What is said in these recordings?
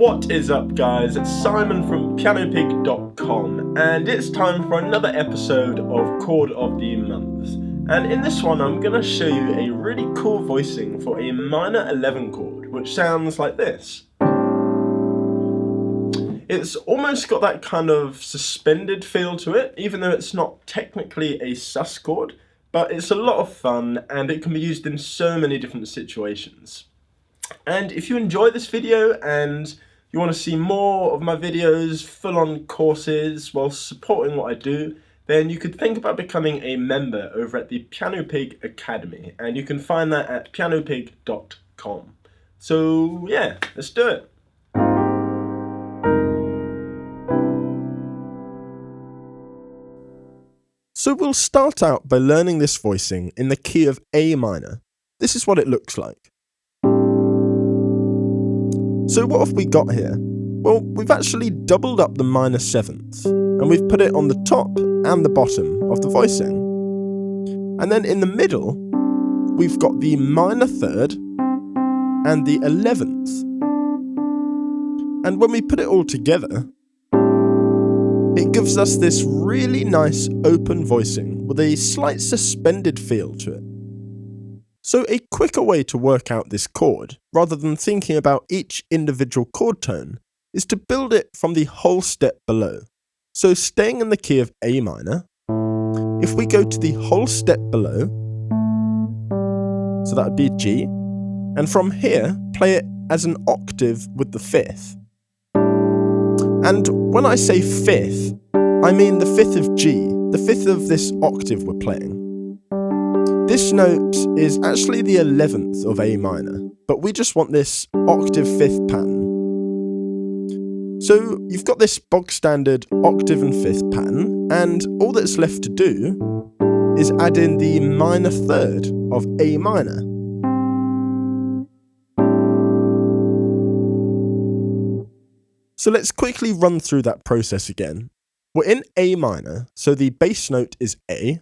What is up, guys? It's Simon from PianoPig.com, and it's time for another episode of Chord of the Month. And in this one, I'm going to show you a really cool voicing for a minor 11 chord, which sounds like this. It's almost got that kind of suspended feel to it, even though it's not technically a sus chord, but it's a lot of fun and it can be used in so many different situations. And if you enjoy this video and you want to see more of my videos, full-on courses while supporting what I do, then you could think about becoming a member over at the PianoPig Academy, and you can find that at PianoPig.com. So yeah, let's do it. So we'll start out by learning this voicing in the key of A minor. This is what it looks like. So what have we got here? Well, we've actually doubled up the minor seventh, and we've put it on the top and the bottom of the voicing. And then in the middle, we've got the minor third and the 11th. And when we put it all together, it gives us this really nice open voicing with a slight suspended feel to it. So a quicker way to work out this chord, rather than thinking about each individual chord tone, is to build it from the whole step below. So staying in the key of A minor, if we go to the whole step below, so that would be G, and from here play it as an octave with the fifth. And when I say fifth, I mean the fifth of G, the fifth of this octave we're playing. This note is actually the 11th of A minor, but we just want this octave fifth pattern. So you've got this bog standard octave and fifth pattern, and all that's left to do is add in the minor third of A minor. So let's quickly run through that process again. We're in A minor, so the bass note is A.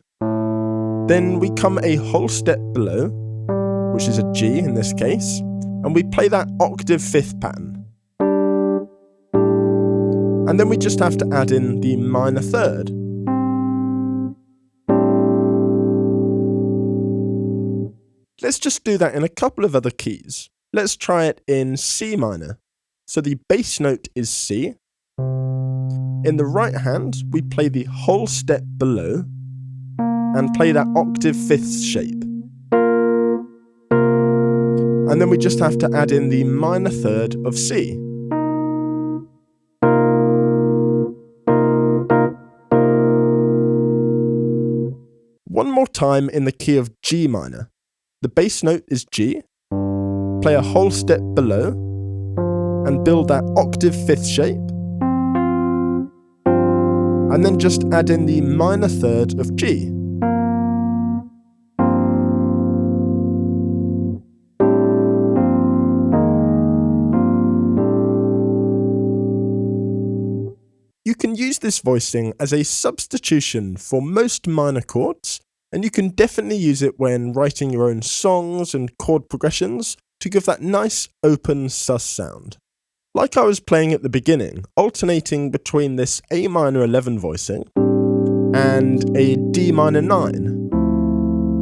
Then we come a whole step below, which is a G in this case, and we play that octave fifth pattern. And then we just have to add in the minor third. Let's just do that in a couple of other keys. Let's try it in C minor. So the bass note is C. In the right hand, we play the whole step below and play that octave fifth shape. And then we just have to add in the minor third of C. One more time in the key of G minor. The bass note is G. Play a whole step below and build that octave fifth shape. And then just add in the minor third of G. You can use this voicing as a substitution for most minor chords, and you can definitely use it when writing your own songs and chord progressions to give that nice open sus sound. Like I was playing at the beginning, alternating between this A minor 11 voicing and a D minor 9.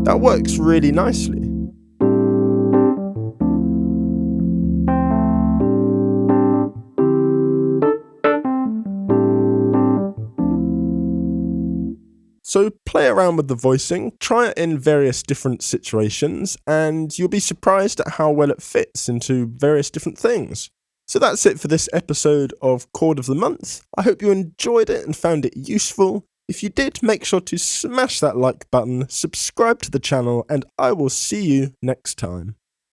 That works really nicely. So play around with the voicing, try it in various different situations, and you'll be surprised at how well it fits into various different things. So that's it for this episode of Chord of the Month. I hope you enjoyed it and found it useful. If you did, make sure to smash that like button, subscribe to the channel, and I will see you next time.